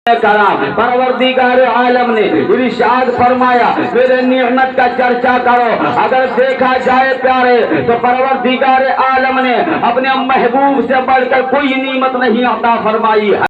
کرام پروردگار عالم نے ارشاد فرمایا میرے نعمت کا چرچا کرو. اگر دیکھا جائے پیارے تو پروردگار عالم نے اپنے محبوب سے بڑھ کر کوئی نعمت نہیں عطا فرمائی ہے.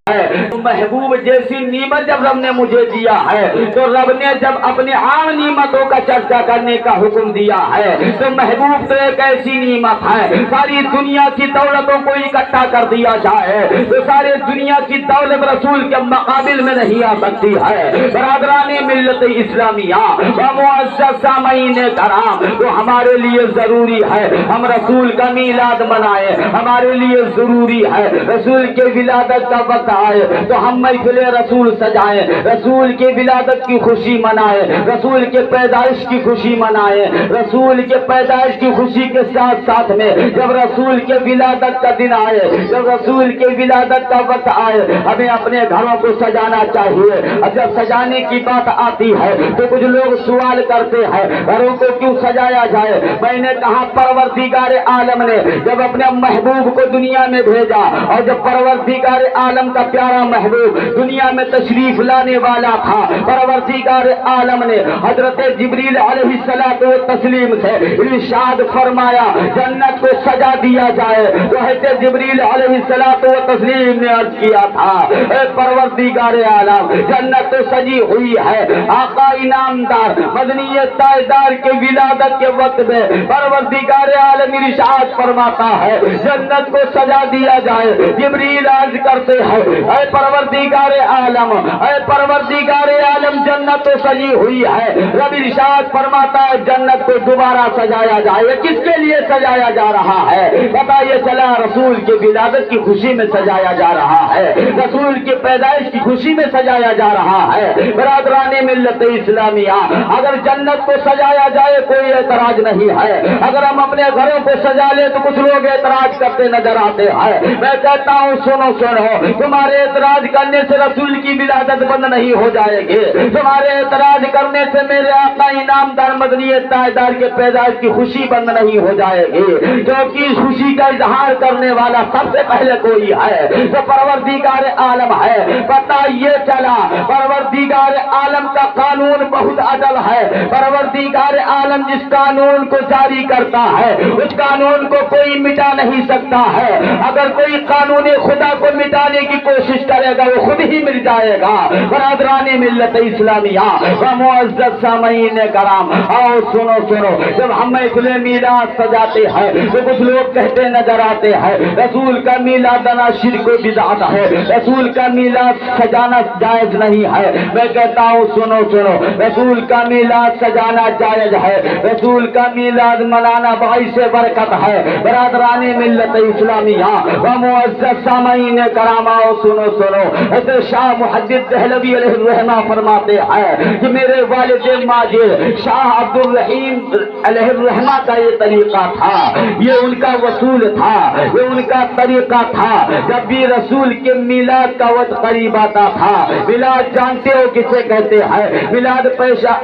محبوب جیسی نعمت جب رب نے مجھے دیا ہے تو رب نے جب اپنی عام نعمتوں کا چرچا کرنے کا حکم دیا ہے تو محبوب تو ایک ایسی نعمت ہے. ساری دنیا کی دولتوں کو اکٹھا کر دیا جائے تو ساری دنیا کی دولت رسول کے مقابل میں نہیں آ سکتی ہے. برادران ملت اسلامیہ و معزز سامعین کرام تو ہمارے لیے ضروری ہے ہم رسول کا میلاد منائیں. ہمارے لیے ضروری ہے رسول کے ولادت کا وقت آئے تو ہم محفل رسول سجائیں, رسول کے ولادت کی خوشی منائیں, رسول کے پیدائش کی خوشی منائیں. رسول کے پیدائش کی خوشی کے ساتھ ساتھ میں جب رسول کے ولادت کا دن آئے, جب رسول کے ولادت کا وقت آئے, ہمیں اپنے گھروں کو سجانا چاہیے. جب سجانے کی بات آتی ہے تو کچھ لوگ سوال کرتے ہیں گھروں کو کیوں سجایا جائے. میں نے کہا پروردگار عالم نے جب اپنے محبوب کو دنیا میں بھیجا اور جب پروردگار عالم کا پیارا محبوب دنیا میں تشریف لانے والا تھا, پروردگار عالم نے حضرت جبریل علیہ الصلوۃ والتسلیم سے ارشاد فرمایا جنت کو سجا دیا جائے. تو حضرت جبریل علیہ الصلوۃ والتسلیم نے عرض کیا تھا اے پروردگار عالم جنت تو سجی ہوئی ہے. آقا انعامدار مدنی تاجدار کے ولادت کے وقت میں پروردگار عالم ارشاد فرماتا ہے جنت کو سجا دیا جائے. جبریل عرض کرتے ہیں اے پروردگار عالم, اے پروردگار عالم جنت تو سجی ہوئی ہے. رب ارشاد فرماتا ہے جنت کو دوبارہ سجایا جائے. کس کے لیے سجایا جا رہا ہے پتہ یہ چلا رسول کی ولادت کی خوشی میں سجایا جا رہا ہے, رسول کی پیدائش کی خوشی میں سجایا جا رہا ہے. برادران ملت اسلامیہ اگر جنت کو سجایا جائے کوئی اعتراض نہیں ہے. اگر ہم اپنے گھروں کو سجا لیں تو کچھ لوگ اعتراض کرتے نظر آتے ہیں. میں کہتا ہوں سنو تمہارے اعتراض کرنے سے رسول کی ولادت بند نہیں ہو جائے گی. تمہارے اعتراض کرنے سے میرے آقا انعامدار مدنی تاجدار کے پیدائش کی خوشی بند نہیں ہو جائے گی, کیونکہ اس خوشی کا اظہار کرنے والا سب سے پہلے کوئی ہے تو پروردگار عالم ہے. پتہ یہ چلا پروردگار عالم کا قانون بہت عدل ہے. پروردگار عالم جس قانون کو جاری کرتا ہے اس قانون کو کوئی مٹا نہیں سکتا ہے. اگر کوئی قانون خدا کو مٹانے کی کوشش کرے گا وہ خود ہی مٹ جائے گا. برادران ملت اسلامیہ و معزز سامعین کرام آؤ سنو جب ہم محفل میلاد سجاتے ہیں تو کچھ لوگ کہتے نظر آتے ہیں رسول کا میلاد شرک و بدعت ہے, رسول کا میلاد سجانا جائز نہیں ہے. میں کہتا ہوں سنو رسول کا میلاد سجانا جائز ہے, رسول کا میلاد منانا باعث برکت ہے. برادران ملت اسلامیہ و معزز سامعین کرام آؤ سنو حضرت شاہ محدث دہلوی علیہ الرحمہ فرماتے ہیں کہ میرے والد ماجد شاہ عبد الرحیم علیہ الرحمہ کا یہ طریقہ تھا, یہ ان کا وصول تھا, یہ ان کا طریقہ تھا. جب بھی رسول کے میلاد کا وقت قریب آتا تھا, میلاد جانتے ہو کسے کہتے ہیں, میلاد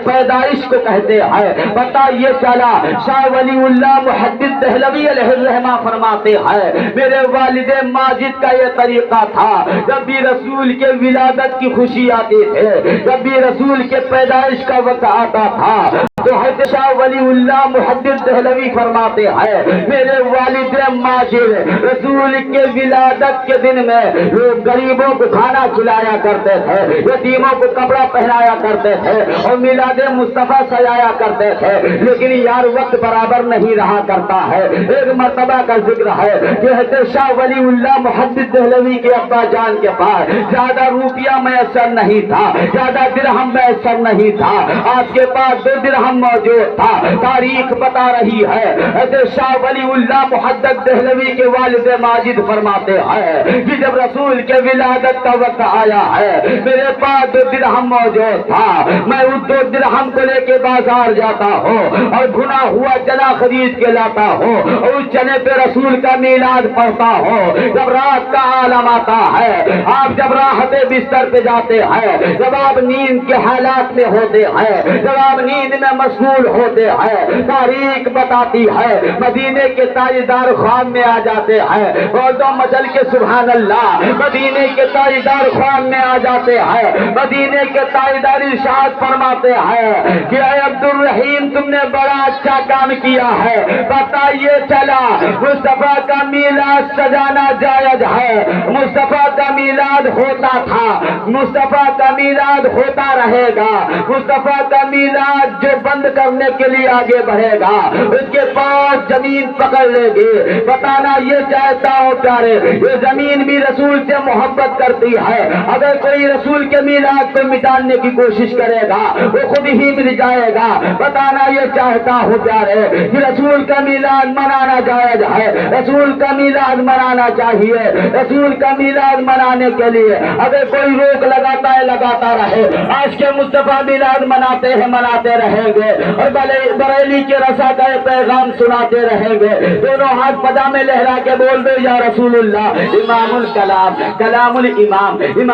پیدائش کو کہتے ہیں. پتہ یہ چلا شاہ ولی اللہ محدث دہلوی علیہ الرحمہ فرماتے ہیں میرے والد ماجد کا یہ طریقہ تھا جب بھی رسول کے ولادت کی خوشی آتی تھی, جب بھی رسول کے پیدائش کا وقت آتا تھا تو حضرت شاہ ولی اللہ محدث دہلوی فرماتے ہیں میرے والد ماجد رسول کے ولادت کے دن میں لوگ غریبوں کو کھانا کھلایا کرتے تھے, یتیموں کو کپڑا پہنایا کرتے تھے اور میلاد مصطفیٰ سجایا کرتے تھے. لیکن یار وقت برابر نہیں رہا کرتا ہے. ایک مرتبہ کا ذکر ہے کہ حضرت شاہ ولی اللہ محدث دہلوی کے ابا جان کے پاس زیادہ روپیہ میسر نہیں تھا, زیادہ درہم میسر نہیں تھا, آپ کے پاس 2 درہم موجود تھا. تاریخ بتا رہی ہے حضرت شاہ ولی اللہ محدث دہلوی کے والد ماجد فرماتے ہیں کہ جب رسول کے ولادت کا وقت آیا ہے میرے پاس 2 درہم موجود تھا, میں اس 2 درہم کو لے کے بازار جاتا ہوں اور بھنا ہوا چنا خرید کے لاتا ہوں اور اس چنے پہ رسول کا میلاد پڑھتا ہوں. جب رات کا عالم آتا ہے, آپ جب راحت بستر پہ جاتے ہیں, جب آپ نیند کے حالات میں ہوتے ہیں, جب آپ نیند میں مشغول ہوتے ہیں۔ تاریخ بتاتی ہے مدینے کے تاجدار خواب میں آ جاتے ہیں، اور دو مچل کے سبحان اللہ، مدینے کے تاجدار خواب میں آ جاتے ہیں۔ مدینے کے تاجدار ارشاد فرماتے ہیں کہ اے عبد الرحیم تم نے بڑا اچھا کام کیا ہے، پتہ یہ چلا مصطفیٰ کا میلاد سجانا جائز ہے۔ مصطفیٰ کا میلاد ہوتا تھا، مصطفیٰ کا میلاد ہوتا رہے گا، مصطفیٰ کا میلاد جو بند کرنے کے لیے آگے بڑھے گا اس کے پاس زمین پکڑ لے گی۔ بتانا یہ چاہتا ہوں پیارے، یہ زمین بھی رسول سے محبت کرتی ہے، اگر کوئی رسول کے میلاد کو مٹانے کی کوشش کرے گا وہ خود ہی مٹ جائے گا۔ بتانا یہ چاہتا ہوں پیارے کہ رسول کا میلاد منانا جائز ہے، رسول کا میلاد منانا چاہیے۔ رسول کا میلاد منانے کے لیے اگر کوئی روک لگاتا ہے لگاتا رہے، آج کے مصطفیٰ میلاد مناتے ہیں مناتے رہیں گے، اور بریلی کے رسا کا پیغام سناتے رہیں گے۔ دونوں ہاتھ پجامے لہرا کے بول دو یا رسول اللہ، امام الکلام، کلام الامام۔